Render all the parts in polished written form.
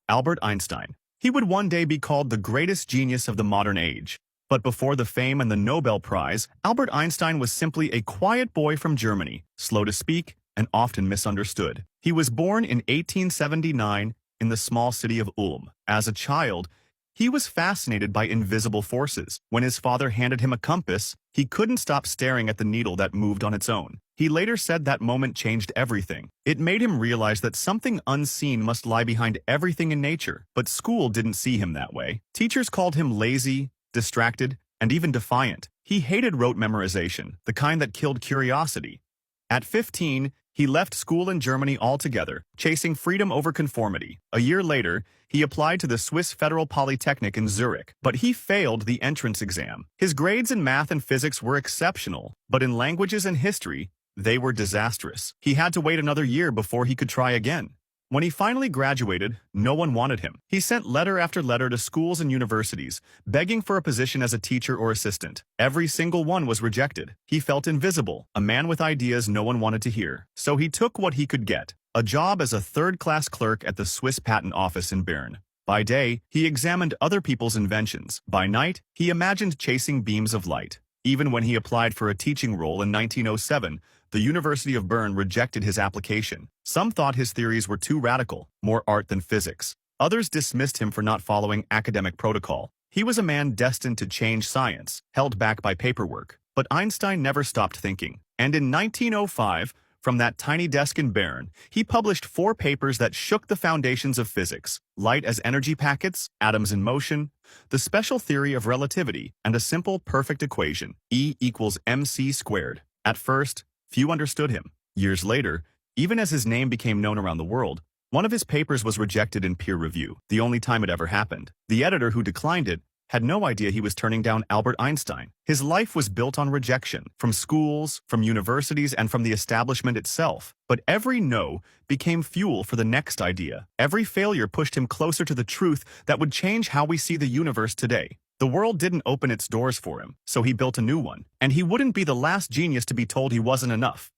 Albert Einstein. He would one day be called the greatest genius of the modern age. But before the fame and the Nobel Prize, Albert Einstein was simply a quiet boy from Germany, slow to speak and often misunderstood. He was born in 1879 in the small city of Ulm. As a child, he was fascinated by invisible forces. When his father handed him a compass, he couldn't stop staring at the needle that moved on its own. He later said that moment changed everything. It made him realize that something unseen must lie behind everything in nature. But school didn't see him that way. Teachers called him lazy, distracted, and even defiant. He hated rote memorization, the kind that killed curiosity. At 15, he left school in Germany altogether, chasing freedom over conformity. A year later, he applied to the Swiss Federal Polytechnic in Zurich, but he failed the entrance exam. His grades in math and physics were exceptional, but in languages and history, they were disastrous. He had to wait another year before he could try again. When he finally graduated, no one wanted him. He sent letter after letter to schools and universities, begging for a position as a teacher or assistant. Every single one was rejected. He felt invisible, a man with ideas no one wanted to hear. So he took what he could get, a job as a third-class clerk at the Swiss Patent Office in Bern. By day, he examined other people's inventions. By night, he imagined chasing beams of light. Even when he applied for a teaching role in 1907, the University of Bern rejected his application. Some thought his theories were too radical, more art than physics. Others dismissed him for not following academic protocol. He was a man destined to change science, held back by paperwork. But Einstein never stopped thinking. And in 1905, from that tiny desk in Bern, he published 4 papers that shook the foundations of physics: light as energy packets, atoms in motion, the special theory of relativity, and a simple perfect equation, E equals mc squared. At first, few understood him. Years later, even as his name became known around the world, one of his papers was rejected in peer review, the only time it ever happened. The editor who declined it had no idea he was turning down Albert Einstein. His life was built on rejection, from schools, from universities, and from the establishment itself. But every no became fuel for the next idea. Every failure pushed him closer to the truth that would change how we see the universe today. The world didn't open its doors for him, so he built a new one. And he wouldn't be the last genius to be told he wasn't enough.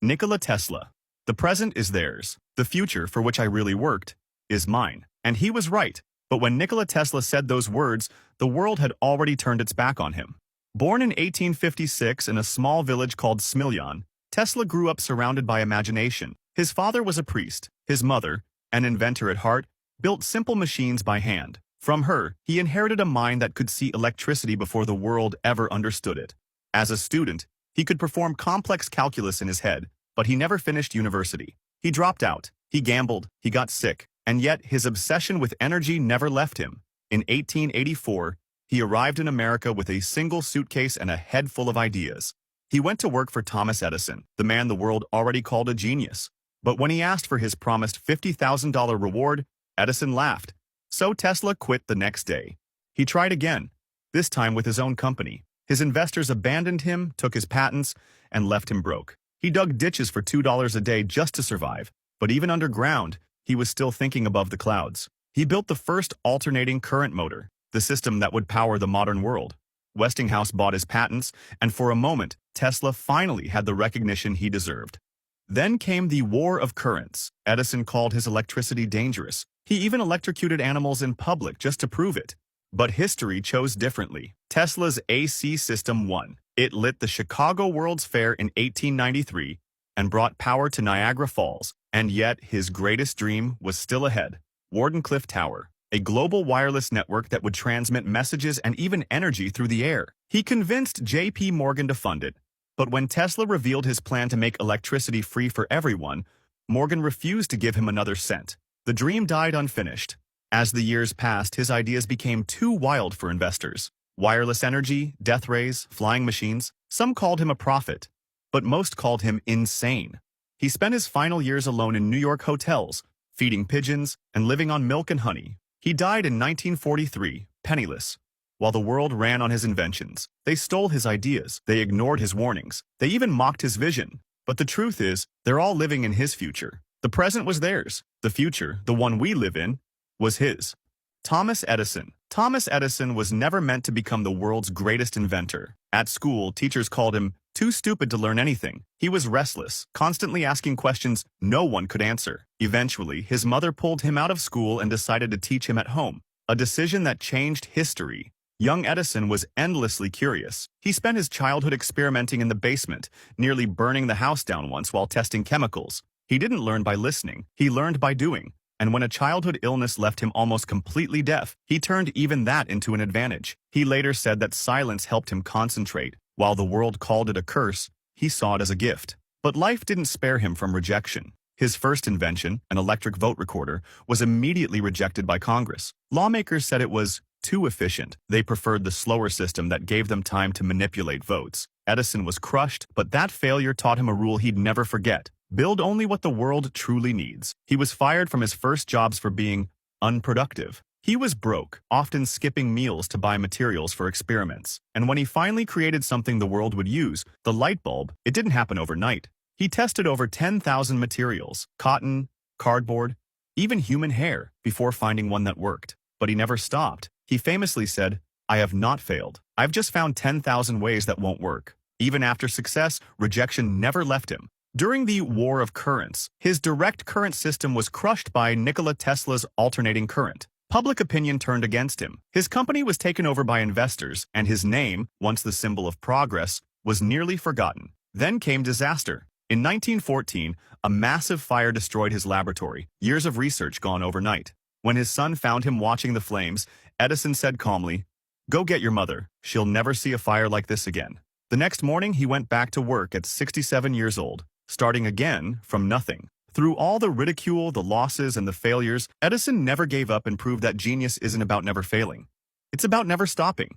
Nikola Tesla. The present is theirs. The future, for which I really worked, is mine. And he was right. But when Nikola Tesla said those words, the world had already turned its back on him. Born in 1856 in a small village called Smiljan, Tesla grew up surrounded by imagination. His father was a priest. His mother, an inventor at heart, built simple machines by hand. From her, he inherited a mind that could see electricity before the world ever understood it. As a student, he could perform complex calculus in his head, but he never finished university. He dropped out, he gambled, he got sick, and yet his obsession with energy never left him. In 1884, he arrived in America with a single suitcase and a head full of ideas. He went to work for Thomas Edison, the man the world already called a genius. But when he asked for his promised $50,000 reward, Edison laughed. So Tesla quit the next day. He tried again, this time with his own company. His investors abandoned him, took his patents, and left him broke. He dug ditches for $2 a day just to survive. But even underground, he was still thinking above the clouds. He built the first alternating current motor, the system that would power the modern world. Westinghouse bought his patents, and for a moment, Tesla finally had the recognition he deserved. Then came the war of currents. Edison called his electricity dangerous. He even electrocuted animals in public just to prove it. But history chose differently. Tesla's AC system won. It lit the Chicago World's Fair in 1893 and brought power to Niagara Falls. And yet, his greatest dream was still ahead. Wardenclyffe Tower, a global wireless network that would transmit messages and even energy through the air. He convinced J.P. Morgan to fund it. But when Tesla revealed his plan to make electricity free for everyone, Morgan refused to give him another cent. The dream died unfinished. As the years passed, his ideas became too wild for investors. Wireless energy, death rays, flying machines. Some called him a prophet, but most called him insane. He spent his final years alone in New York hotels, feeding pigeons and living on milk and honey. He died in 1943, penniless. While the world ran on his inventions, they stole his ideas, they ignored his warnings, they even mocked his vision. But the truth is, they're all living in his future. The present was theirs. The future, the one we live in, was his. Thomas Edison. Thomas Edison was never meant to become the world's greatest inventor. At school, teachers called him Too stupid to learn anything, he was restless, constantly asking questions no one could answer. Eventually, his mother pulled him out of school and decided to teach him at home, a decision that changed history. Young Edison was endlessly curious. He spent his childhood experimenting in the basement, nearly burning the house down once while testing chemicals. He didn't learn by listening, he learned by doing. And when a childhood illness left him almost completely deaf, he turned even that into an advantage. He later said that silence helped him concentrate. While the world called it a curse, he saw it as a gift. But life didn't spare him from rejection. His first invention, an electric vote recorder, was immediately rejected by Congress. Lawmakers said it was too efficient. They preferred the slower system that gave them time to manipulate votes. Edison was crushed, but that failure taught him a rule he'd never forget. Build only what the world truly needs. He was fired from his first jobs for being unproductive. He was broke, often skipping meals to buy materials for experiments. And when he finally created something the world would use, the light bulb, it didn't happen overnight. He tested over 10,000 materials, cotton, cardboard, even human hair, before finding one that worked. But he never stopped. He famously said, "I have not failed. I've just found 10,000 ways that won't work." Even after success, rejection never left him. During the War of Currents, his direct current system was crushed by Nikola Tesla's alternating current. Public opinion turned against him. His company was taken over by investors, and his name, once the symbol of progress, was nearly forgotten. Then came disaster. In 1914, a massive fire destroyed his laboratory, years of research gone overnight. When his son found him watching the flames, Edison said calmly, "Go get your mother. She'll never see a fire like this again." The next morning, he went back to work at 67 years old, starting again from nothing. Through all the ridicule, the losses, and the failures, Edison never gave up and proved that genius isn't about never failing. It's about never stopping.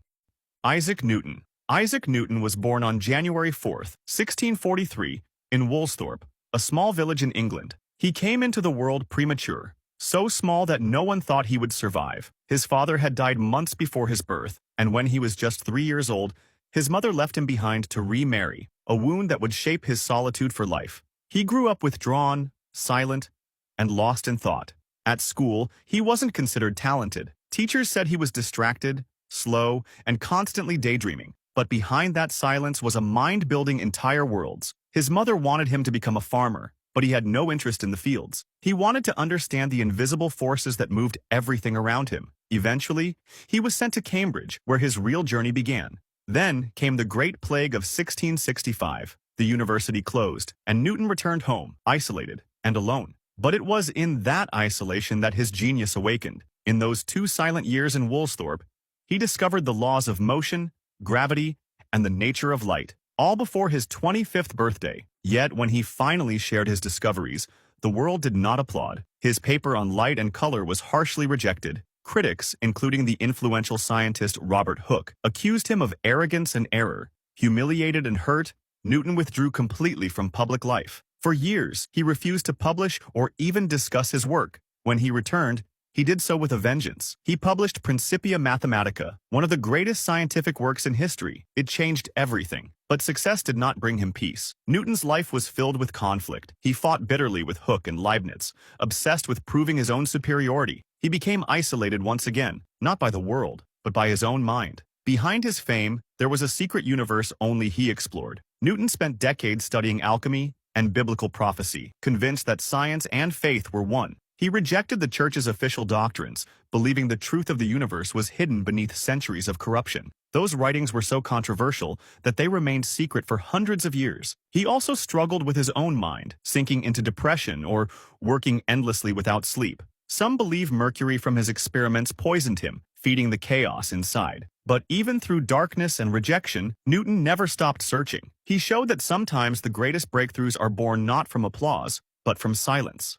Isaac Newton. Isaac Newton was born on January 4th, 1643, in Woolsthorpe, a small village in England. He came into the world premature, so small that no one thought he would survive. His father had died months before his birth, and when he was just 3 years old, his mother left him behind to remarry, a wound that would shape his solitude for life. He grew up withdrawn, silent, and lost in thought. At school, he wasn't considered talented. Teachers said he was distracted, slow, and constantly daydreaming. But behind that silence was a mind building entire worlds. His mother wanted him to become a farmer, but he had no interest in the fields. He wanted to understand the invisible forces that moved everything around him. Eventually, he was sent to Cambridge, where his real journey began. Then came the Great Plague of 1665. The university closed, and Newton returned home, isolated and alone. But it was in that isolation that his genius awakened. In those 2 silent years in Woolsthorpe, he discovered the laws of motion, gravity, and the nature of light, all before his 25th birthday. Yet when he finally shared his discoveries, the world did not applaud. His paper on light and color was harshly rejected. Critics, including the influential scientist Robert Hooke, accused him of arrogance and error. Humiliated and hurt, Newton withdrew completely from public life. For years, he refused to publish or even discuss his work. When he returned, he did so with a vengeance. He published Principia Mathematica, one of the greatest scientific works in history. It changed everything. But success did not bring him peace. Newton's life was filled with conflict. He fought bitterly with Hooke and Leibniz, obsessed with proving his own superiority. He became isolated once again, not by the world, but by his own mind. Behind his fame, there was a secret universe only he explored. Newton spent decades studying alchemy and biblical prophecy, convinced that science and faith were one. He rejected the church's official doctrines, believing the truth of the universe was hidden beneath centuries of corruption. Those writings were so controversial that they remained secret for hundreds of years. He also struggled with his own mind, sinking into depression or working endlessly without sleep. Some believe mercury from his experiments poisoned him, feeding the chaos inside. But even through darkness and rejection, Newton never stopped searching. He showed that sometimes the greatest breakthroughs are born not from applause, but from silence.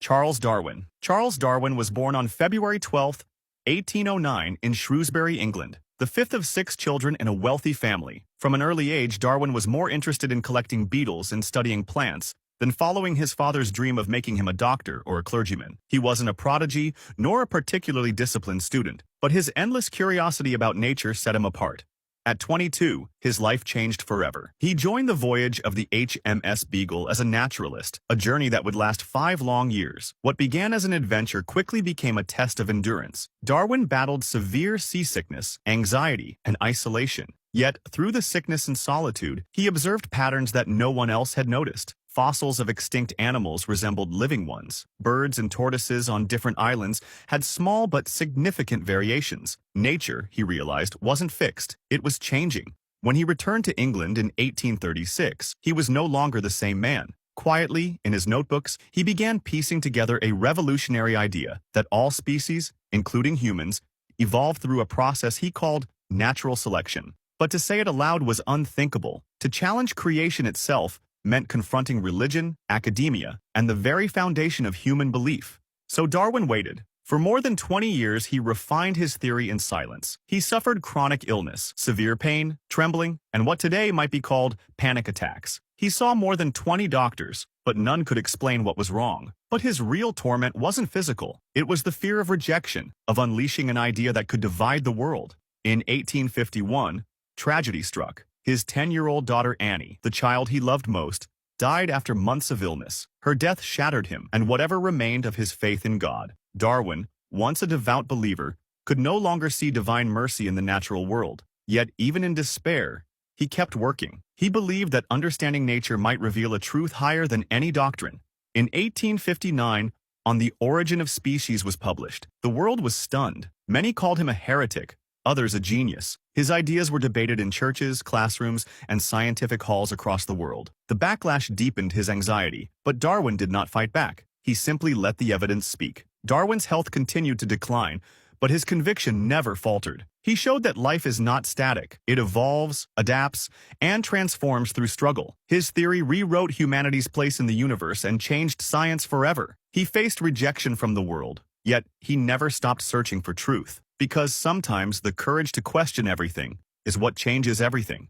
Charles Darwin. Charles Darwin was born on February 12, 1809, in Shrewsbury, England, the 5th of 6 children in a wealthy family. From an early age, Darwin was more interested in collecting beetles and studying plants than following his father's dream of making him a doctor or a clergyman. He wasn't a prodigy, nor a particularly disciplined student, but his endless curiosity about nature set him apart. At 22, his life changed forever. He joined the voyage of the HMS Beagle as a naturalist, a journey that would last 5 long years. What began as an adventure quickly became a test of endurance. Darwin battled severe seasickness, anxiety, and isolation. Yet, through the sickness and solitude, he observed patterns that no one else had noticed. Fossils of extinct animals resembled living ones. Birds and tortoises on different islands had small but significant variations. Nature, he realized, wasn't fixed. It was changing. When he returned to England in 1836, he was no longer the same man. Quietly, in his notebooks, he began piecing together a revolutionary idea that all species, including humans, evolved through a process he called natural selection. But to say it aloud was unthinkable. To challenge creation itself meant confronting religion, academia, and the very foundation of human belief. So Darwin waited. For more than 20 years, he refined his theory in silence. He suffered chronic illness, severe pain, trembling, and what today might be called panic attacks. He saw more than 20 doctors, but none could explain what was wrong. But his real torment wasn't physical. It was the fear of rejection, of unleashing an idea that could divide the world. In 1851, tragedy struck. His 10-year-old daughter Annie, the child he loved most, died after months of illness. Her death shattered him and whatever remained of his faith in God. Darwin, once a devout believer, could no longer see divine mercy in the natural world. Yet, even in despair, he kept working. He believed that understanding nature might reveal a truth higher than any doctrine. In 1859, On the Origin of Species was published. The world was stunned. Many called him a heretic, others a genius. His ideas were debated in churches, classrooms, and scientific halls across the world. The backlash deepened his anxiety, but Darwin did not fight back. He simply let the evidence speak. Darwin's health continued to decline, but his conviction never faltered. He showed that life is not static. It evolves, adapts, and transforms through struggle. His theory rewrote humanity's place in the universe and changed science forever. He faced rejection from the world, yet he never stopped searching for truth. Because sometimes the courage to question everything is what changes everything.